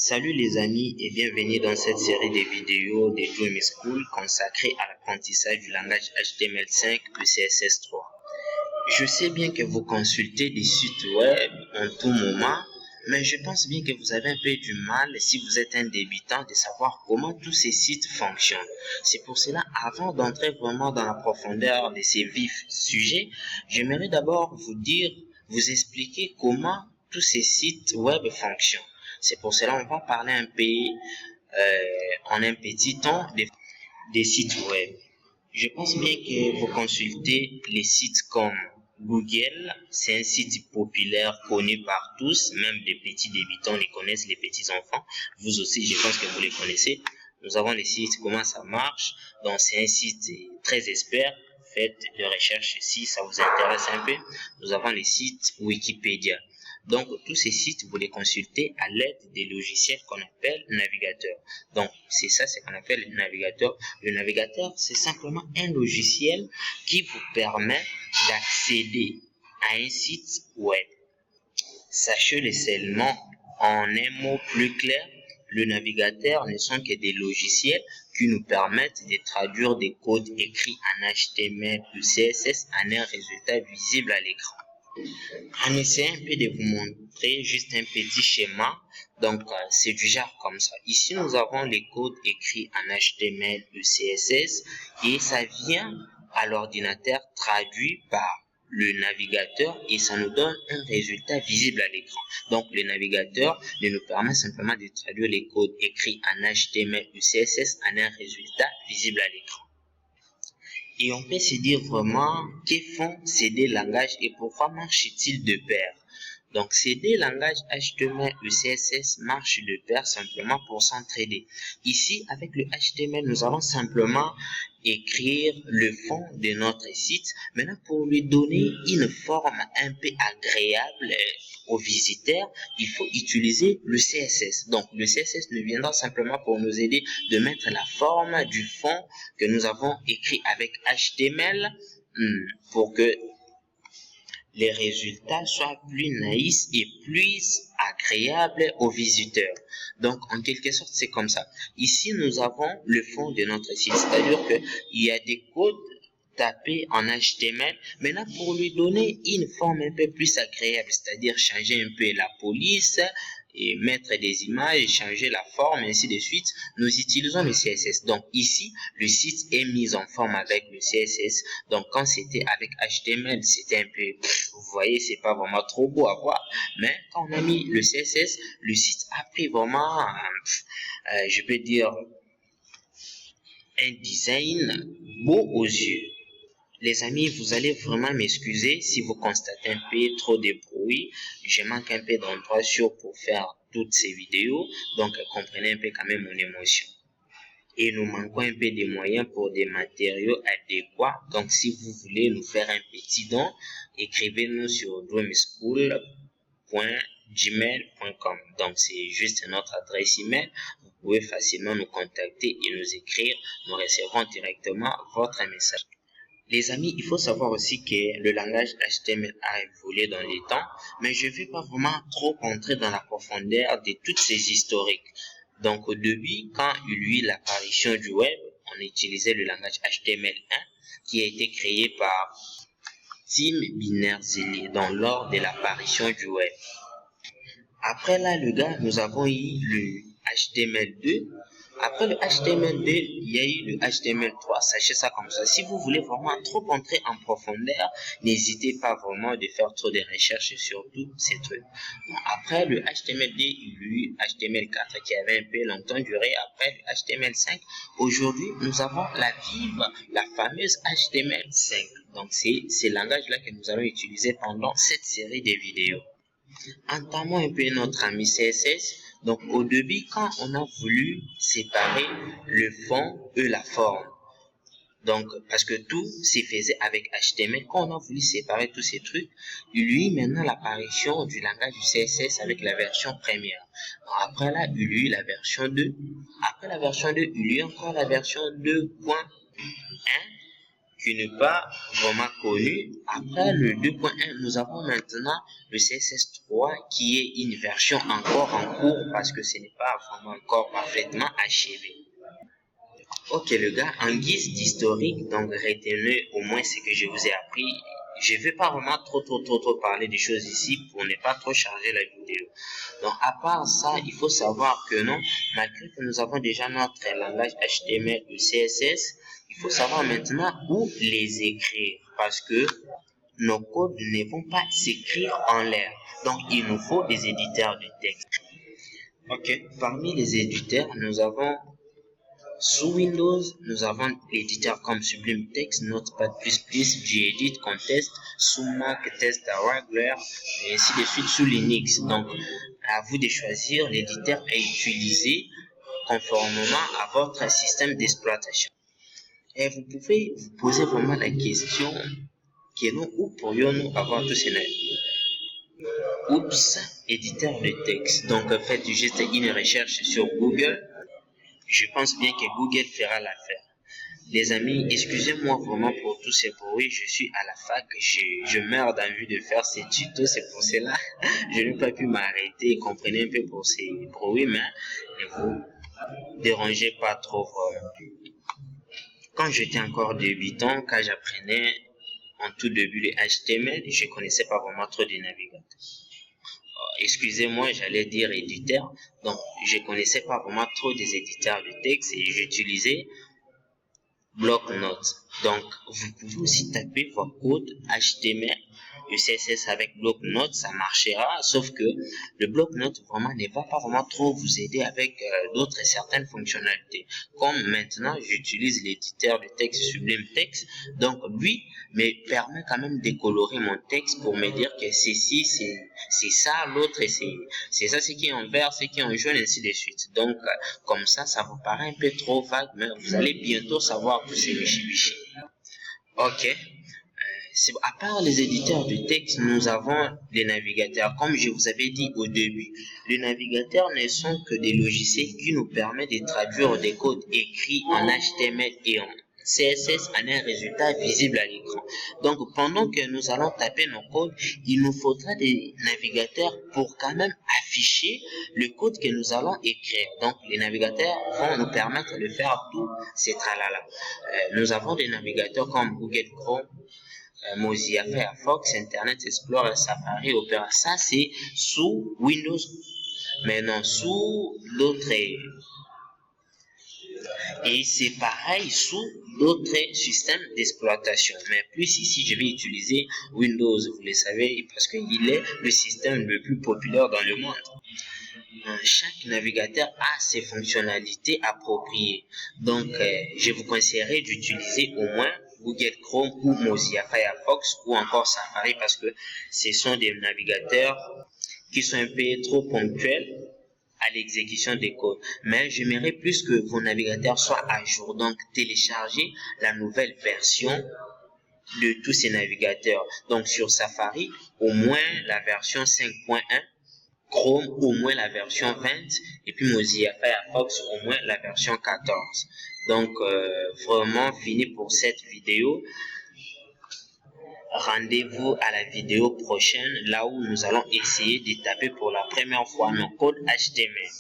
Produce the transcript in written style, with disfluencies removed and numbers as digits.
Salut les amis et bienvenue dans cette série de vidéos de Dream School consacrée à l'apprentissage du langage HTML5 et CSS3. Je sais bien que vous consultez des sites web en tout moment, mais je pense bien que vous avez un peu du mal si vous êtes un débutant de savoir comment tous ces sites fonctionnent. C'est pour cela, avant d'entrer vraiment dans la profondeur de ces vifs sujets, j'aimerais d'abord vous expliquer comment tous ces sites web fonctionnent. C'est pour cela on va parler un peu en un petit temps des sites web. Je pense bien que vous consultez les sites comme Google, c'est un site populaire connu par tous, même les petits débutants les connaissent, les petits enfants. Vous aussi, je pense que vous les connaissez. Nous avons les sites Comment ça marche, donc c'est un site très expert. Faites de recherche si ça vous intéresse un peu. Nous avons les sites Wikipédia. Donc, tous ces sites, vous les consultez à l'aide des logiciels qu'on appelle navigateurs. Donc, c'est ça, c'est qu'on appelle le navigateur. Le navigateur, c'est simplement un logiciel qui vous permet d'accéder à un site web. Sachez-le seulement, en un mot plus clair, le navigateur ne sont que des logiciels qui nous permettent de traduire des codes écrits en HTML ou CSS en un résultat visible à l'écran. En essayant un peu de vous montrer juste un petit schéma, donc c'est du genre comme ça. Ici nous avons les codes écrits en HTML et CSS et ça vient à l'ordinateur traduit par le navigateur et ça nous donne un résultat visible à l'écran. Donc le navigateur nous permet simplement de traduire les codes écrits en HTML et CSS en un résultat visible à l'écran. Et on peut se dire vraiment que font ces deux langages et pourquoi marchent-ils de pair. Donc ces deux langages HTML et CSS marchent de pair simplement pour s'entraider. Ici avec le HTML nous allons simplement écrire le fond de notre site. Maintenant pour lui donner une forme un peu agréable aux visiteurs, il faut utiliser le CSS. Donc le CSS ne viendra simplement pour nous aider de mettre la forme du fond que nous avons écrit avec HTML pour que les résultats soient plus nice et plus agréables aux visiteurs. Donc, en quelque sorte, c'est comme ça. Ici, nous avons le fond de notre site, c'est-à-dire qu'il y a des codes tapés en HTML. Maintenant, pour lui donner une forme un peu plus agréable, c'est-à-dire changer un peu la police et mettre des images, changer la forme, ainsi de suite, nous utilisons le CSS. Donc ici, le site est mis en forme avec le CSS. Donc quand c'était avec HTML, c'était un peu, vous voyez, c'est pas vraiment trop beau à voir. Mais quand on a mis le CSS, le site a pris vraiment, je peux dire, un design beau aux yeux. Les amis, vous allez vraiment m'excuser si vous constatez un peu trop de bruit. Je manque un peu d'endroit sûr pour faire toutes ces vidéos. Donc, comprenez un peu quand même mon émotion. Et nous manquons un peu de moyens pour des matériaux adéquats. Donc, si vous voulez nous faire un petit don, écrivez-nous sur dreamschool.gmail.com. Donc, c'est juste notre adresse email. Vous pouvez facilement nous contacter et nous écrire. Nous recevrons directement votre message. Les amis, il faut savoir aussi que le langage HTML a évolué dans les temps, mais je ne vais pas vraiment trop rentrer dans la profondeur de toutes ces historiques. Donc au début, quand il y eut l'apparition du web, on utilisait le langage HTML1 qui a été créé par Tim Berners-Lee lors de l'apparition du web. Après là, nous avons eu le HTML2. Après le HTML2, il y a eu le HTML3. Sachez ça comme ça. Si vous voulez vraiment trop entrer en profondeur, n'hésitez pas vraiment de faire trop de recherches sur tous ces trucs. Après le HTML2, il y a eu HTML4 qui avait un peu longtemps duré. Après le HTML5, aujourd'hui, nous avons la fameuse HTML5. Donc, c'est ce langage-là que nous allons utiliser pendant cette série de vidéos. Entamons un peu notre ami CSS. Donc au début, quand on a voulu séparer le fond et la forme, donc parce que tout se faisait avec HTML, quand on a voulu séparer tous ces trucs, il y a eu maintenant l'apparition du langage du CSS avec la version première. Après là, il y a eu la version 2. Après la version 2, il y a eu encore la version 2.1. qui n'est pas vraiment connu. Après le 2.1, nous avons maintenant le CSS3 qui est une version encore en cours parce que ce n'est pas vraiment encore parfaitement achevé. Ok les gars, en guise d'historique, donc retenez au moins ce que je vous ai appris. Je ne vais pas vraiment trop parler des choses ici pour ne pas trop charger la vidéo. Donc à part ça, il faut savoir que non, malgré que nous avons déjà notre langage HTML ou CSS, il faut savoir maintenant où les écrire parce que nos codes ne vont pas s'écrire en l'air. Donc il nous faut des éditeurs de texte. Ok, parmi les éditeurs, nous avons sous Windows, nous avons l'éditeur comme Sublime Text, Notepad++, Gedit, Contest, sous Mac, Test Wrangler, et ainsi de suite sous Linux. Donc, à vous de choisir l'éditeur à utiliser conformément à votre système d'exploitation. Et vous pouvez vous poser vraiment la question que nous, où pourrions-nous avoir tous ces Oups, éditeur de texte. Donc, faites juste une recherche sur Google. Je pense bien que Google fera l'affaire. Les amis, excusez-moi vraiment pour tous ces bruits. Je suis à la fac, je meurs d'envie de faire ces tutos. C'est pour cela je n'ai pas pu m'arrêter. Comprenez un peu pour ces bruits, mais ne vous dérangez pas trop vraiment. Quand j'étais encore débutant, quand j'apprenais en tout début le HTML, je ne connaissais pas vraiment trop des navigateurs. Excusez-moi, j'allais dire éditeur. Donc, je ne connaissais pas vraiment trop des éditeurs de texte et j'utilisais bloc-notes. Donc, vous pouvez aussi taper vos codes HTML et CSS avec bloc-notes, ça marchera, sauf que le bloc-notes vraiment ne va pas vraiment trop vous aider avec d'autres certaines fonctionnalités. Comme maintenant, j'utilise l'éditeur de texte Sublime Text, donc lui me permet quand même de colorer mon texte pour me dire que ceci, c'est ça, l'autre, c'est ça, ce qui est en vert, ce qui est en jaune, ainsi de suite. Donc, comme ça vous paraît un peu trop vague, mais vous allez bientôt savoir tout ce bichi. Ok. À part les éditeurs de texte, nous avons les navigateurs. Comme je vous avais dit au début, les navigateurs ne sont que des logiciels qui nous permettent de traduire des codes écrits en HTML et en CSS en un résultat visible à l'écran. Donc, pendant que nous allons taper nos codes, il nous faudra des navigateurs pour quand même afficher le code que nous allons écrire. Donc, les navigateurs vont nous permettre de faire tout ces tralala. Nous avons des navigateurs comme Google Chrome, Mozilla Firefox, Internet Explorer, Safari, Opera. Ça, c'est sous Windows. Mais non, sous l'autre. Et c'est pareil sous d'autres systèmes d'exploitation. Mais plus ici, je vais utiliser Windows, vous le savez, parce qu'il est le système le plus populaire dans le monde. Chaque navigateur a ses fonctionnalités appropriées. Donc, je vous conseillerais d'utiliser au moins Google Chrome ou Mozilla Firefox ou encore Safari parce que ce sont des navigateurs qui sont un peu trop ponctuels à l'exécution des codes. Mais j'aimerais plus que vos navigateurs soient à jour. Donc, téléchargez la nouvelle version de tous ces navigateurs. Donc, sur Safari, au moins la version 5.1, Chrome, au moins la version 20, et puis Mozilla Firefox, au moins la version 14. Donc, vraiment fini pour cette vidéo. Rendez-vous à la vidéo prochaine, là où nous allons essayer de taper pour la première fois nos codes HTML.